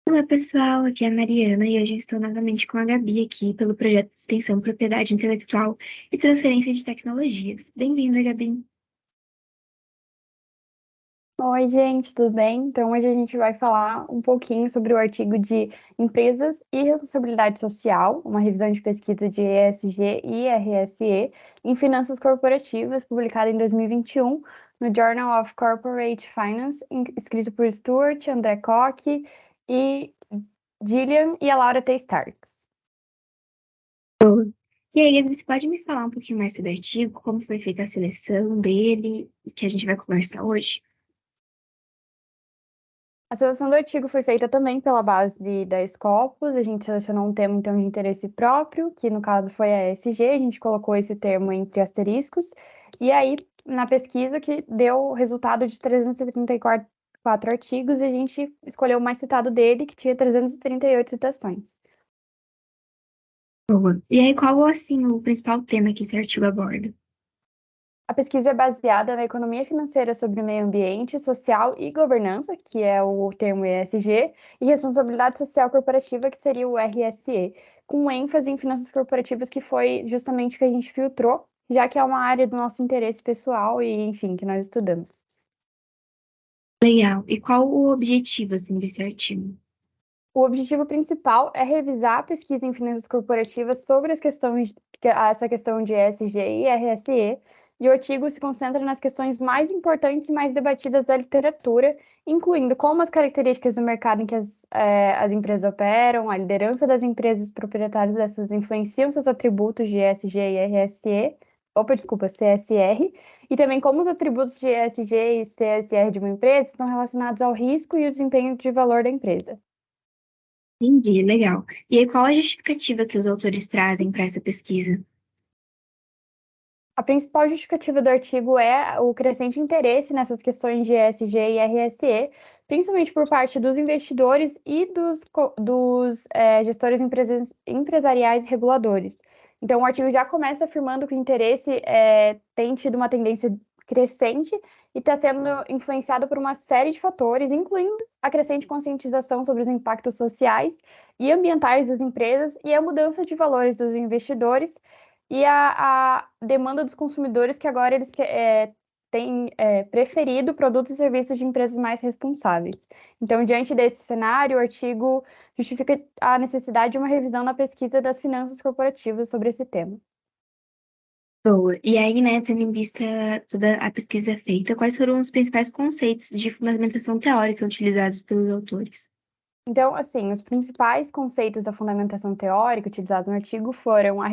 Olá pessoal, aqui é a Mariana e hoje eu estou novamente com a Gabi aqui pelo projeto de extensão Propriedade Intelectual e Transferência de Tecnologias. Bem-vinda, Gabi. Oi, gente, tudo bem? Então, hoje a gente vai falar um pouquinho sobre o artigo de Empresas e Responsabilidade Social, uma revisão de pesquisa de ESG e RSE em finanças corporativas, publicada em 2021 no Journal of Corporate Finance, escrito por Stuart, André Koch e Gillian e a Laura T. Starks. Boa. E aí, Gabi, você pode me falar um pouquinho mais sobre o artigo, como foi feita a seleção dele, que a gente vai conversar hoje? A seleção do artigo foi feita também pela base da Scopus. A gente selecionou um tema, então, de interesse próprio, que no caso foi a ESG. A gente colocou esse termo entre asteriscos. E aí, na pesquisa, que deu o resultado de 334 artigos, e a gente escolheu o mais citado dele, que tinha 338 citações. Boa. E aí, qual, assim, o principal tema que esse artigo aborda? A pesquisa é baseada na economia financeira sobre meio ambiente, social e governança, que é o termo ESG, e responsabilidade social corporativa, que seria o RSE, com ênfase em finanças corporativas, que foi justamente o que a gente filtrou, já que é uma área do nosso interesse pessoal e, enfim, que nós estudamos. Legal. E qual o objetivo, assim, desse artigo? O objetivo principal é revisar a pesquisa em finanças corporativas sobre essa questão de ESG e RSE, e o artigo se concentra nas questões mais importantes e mais debatidas da literatura, incluindo como as características do mercado em que as empresas operam, a liderança das empresas proprietárias dessas influenciam seus atributos de ESG e RSE, opa, desculpa, CSR, e também como os atributos de ESG e CSR de uma empresa estão relacionados ao risco e o desempenho de valor da empresa. Entendi, legal. E aí, qual a justificativa que os autores trazem para essa pesquisa? A principal justificativa do artigo é o crescente interesse nessas questões de ESG e RSE, principalmente por parte dos investidores e dos gestores empresariais e reguladores. Então, o artigo já começa afirmando que o interesse tem tido uma tendência crescente e está sendo influenciado por uma série de fatores, incluindo a crescente conscientização sobre os impactos sociais e ambientais das empresas e a mudança de valores dos investidores e a demanda dos consumidores, que agora eles têm preferido produtos e serviços de empresas mais responsáveis. Então, diante desse cenário, o artigo justifica a necessidade de uma revisão na pesquisa das finanças corporativas sobre esse tema. Boa. E aí, né, tendo em vista toda a pesquisa feita, quais foram os principais conceitos de fundamentação teórica utilizados pelos autores? Então, assim, os principais conceitos da fundamentação teórica utilizados no artigo foram a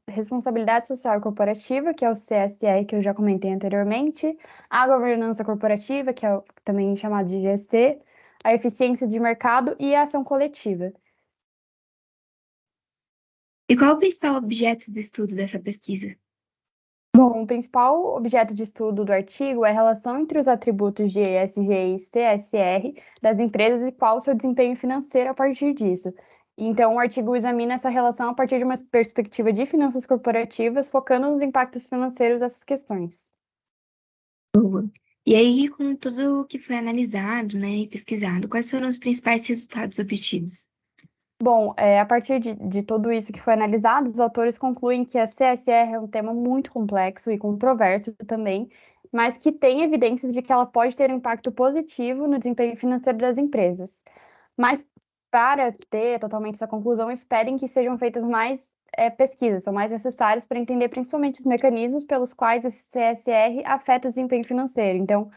responsabilidade social corporativa, que é o CSR, que eu já comentei anteriormente, a governança corporativa, que é também chamado de GST, a eficiência de mercado e a ação coletiva. E qual o principal objeto de estudo dessa pesquisa? Bom, o principal objeto de estudo do artigo é a relação entre os atributos de ESG e CSR das empresas e qual o seu desempenho financeiro a partir disso. Então, o artigo examina essa relação a partir de uma perspectiva de finanças corporativas, focando nos impactos financeiros dessas questões. Boa. E aí, com tudo o que foi analisado, né, e pesquisado, quais foram os principais resultados obtidos? Bom, a partir de tudo isso que foi analisado, os autores concluem que a CSR é um tema muito complexo e controverso também, mas que tem evidências de que ela pode ter um impacto positivo no desempenho financeiro das empresas. Mas para ter totalmente essa conclusão, esperem que sejam feitas mais pesquisas, são mais necessárias para entender principalmente os mecanismos pelos quais esse CSR afeta o desempenho financeiro. Então,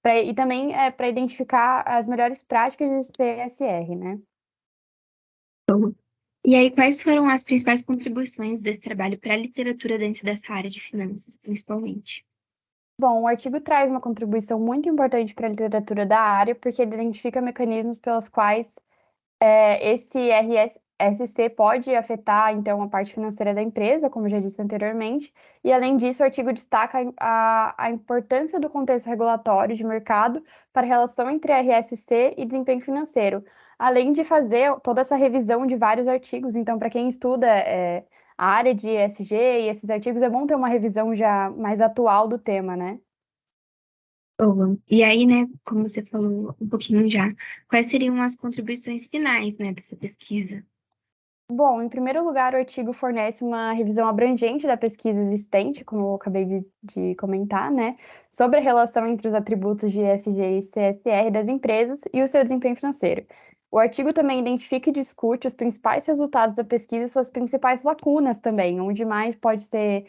e também para identificar as melhores práticas de CSR, né? Boa. E aí, quais foram as principais contribuições desse trabalho para a literatura dentro dessa área de finanças, principalmente? Bom, o artigo traz uma contribuição muito importante para a literatura da área, porque ele identifica mecanismos pelos quais esse RSC pode afetar, então, a parte financeira da empresa, como já disse anteriormente, e, além disso, o artigo destaca a importância do contexto regulatório de mercado para a relação entre RSC e desempenho financeiro, além de fazer toda essa revisão de vários artigos. Então, para quem estuda a área de ESG e esses artigos, é bom ter uma revisão já mais atual do tema, né? Boa. E aí, né, como você falou um pouquinho já, quais seriam as contribuições finais, né, dessa pesquisa? Bom, em primeiro lugar, o artigo fornece uma revisão abrangente da pesquisa existente, como eu acabei de comentar, né, sobre a relação entre os atributos de ESG e CSR das empresas e o seu desempenho financeiro. O artigo também identifica e discute os principais resultados da pesquisa e suas principais lacunas também, onde mais pode ser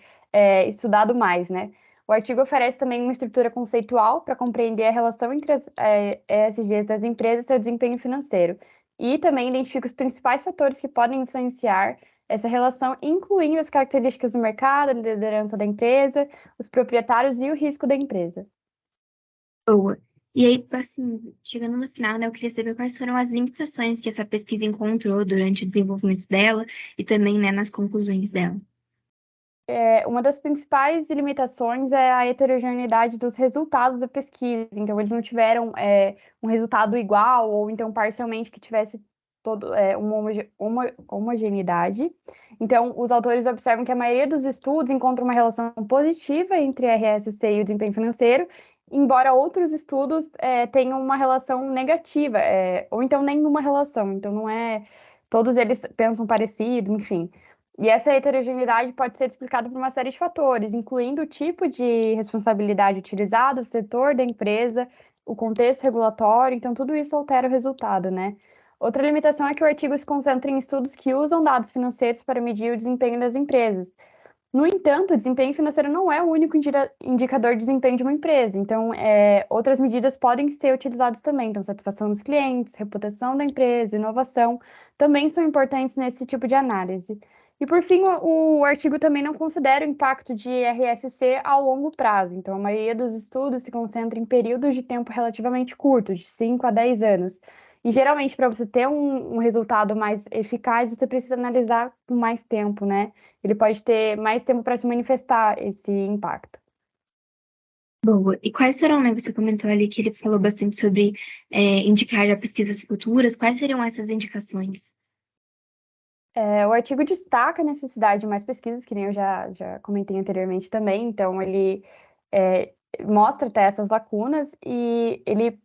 estudado mais, né? O artigo oferece também uma estrutura conceitual para compreender a relação entre as ESGs das empresas e seu desempenho financeiro e também identifica os principais fatores que podem influenciar essa relação, incluindo as características do mercado, a liderança da empresa, os proprietários e o risco da empresa. Boa. E aí, assim, chegando no final, né, eu queria saber quais foram as limitações que essa pesquisa encontrou durante o desenvolvimento dela e também, né, nas conclusões dela. Uma das principais limitações é a heterogeneidade dos resultados da pesquisa. Então, eles não tiveram um resultado igual, ou então parcialmente que tivesse uma homogeneidade. Então, os autores observam que a maioria dos estudos encontra uma relação positiva entre a RSC e o desempenho financeiro, embora outros estudos tenham uma relação negativa, ou então nenhuma relação. Então, não é. Todos eles pensam parecido, enfim. E essa heterogeneidade pode ser explicada por uma série de fatores, incluindo o tipo de responsabilidade utilizado, o setor da empresa, o contexto regulatório, então tudo isso altera o resultado, né? Outra limitação é que o artigo se concentra em estudos que usam dados financeiros para medir o desempenho das empresas. No entanto, o desempenho financeiro não é o único indicador de desempenho de uma empresa, então outras medidas podem ser utilizadas também, então satisfação dos clientes, reputação da empresa, inovação, também são importantes nesse tipo de análise. E por fim, o artigo também não considera o impacto de RSC ao longo prazo. Então, a maioria dos estudos se concentra em períodos de tempo relativamente curtos, de 5 a 10 anos. E geralmente, para você ter um resultado mais eficaz, você precisa analisar por mais tempo, né? Ele pode ter mais tempo para se manifestar esse impacto. Boa. E quais serão, né, você comentou ali que ele falou bastante sobre indicar já pesquisas futuras, quais seriam essas indicações? O artigo destaca a necessidade de mais pesquisas, que nem eu já comentei anteriormente também, então ele é, mostra até essas lacunas e ele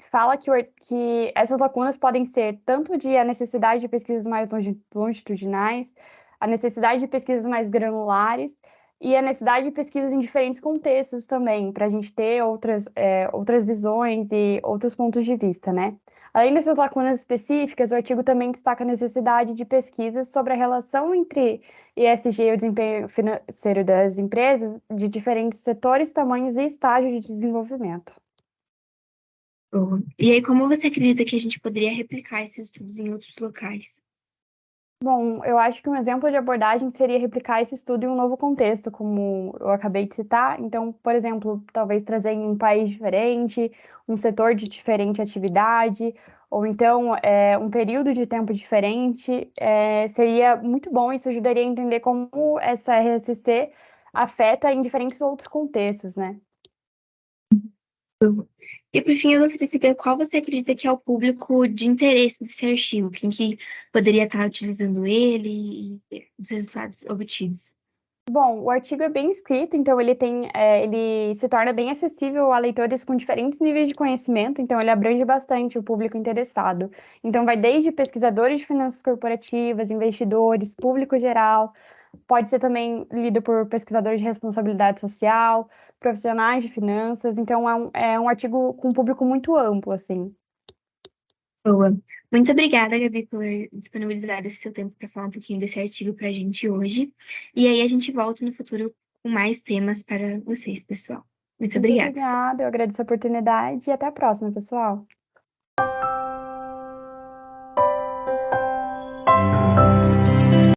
fala que essas lacunas podem ser tanto de a necessidade de pesquisas mais longitudinais, a necessidade de pesquisas mais granulares e a necessidade de pesquisas em diferentes contextos também, para a gente ter outras visões e outros pontos de vista, né? Além dessas lacunas específicas, o artigo também destaca a necessidade de pesquisas sobre a relação entre ESG e o desempenho financeiro das empresas de diferentes setores, tamanhos e estágios de desenvolvimento. Boa. E aí, como você acredita que a gente poderia replicar esses estudos em outros locais? Bom, eu acho que um exemplo de abordagem seria replicar esse estudo em um novo contexto, como eu acabei de citar. Então, por exemplo, talvez trazer em um país diferente, um setor de diferente atividade, ou então um período de tempo diferente. Seria muito bom, isso ajudaria a entender como essa RSC afeta em diferentes outros contextos, né? E por fim, eu gostaria de saber qual você acredita que é o público de interesse desse artigo, quem que poderia estar utilizando ele e os resultados obtidos. Bom, o artigo é bem escrito, então ele se torna bem acessível a leitores com diferentes níveis de conhecimento, então ele abrange bastante o público interessado. Então vai desde pesquisadores de finanças corporativas, investidores, público geral, pode ser também lido por pesquisadores de responsabilidade social, profissionais de finanças, então é um artigo com um público muito amplo, assim. Boa. Muito obrigada, Gabi, por disponibilizar esse seu tempo para falar um pouquinho desse artigo para a gente hoje. E aí a gente volta no futuro com mais temas para vocês, pessoal. Muito Muito obrigada. obrigada, eu agradeço a oportunidade e até a próxima, pessoal.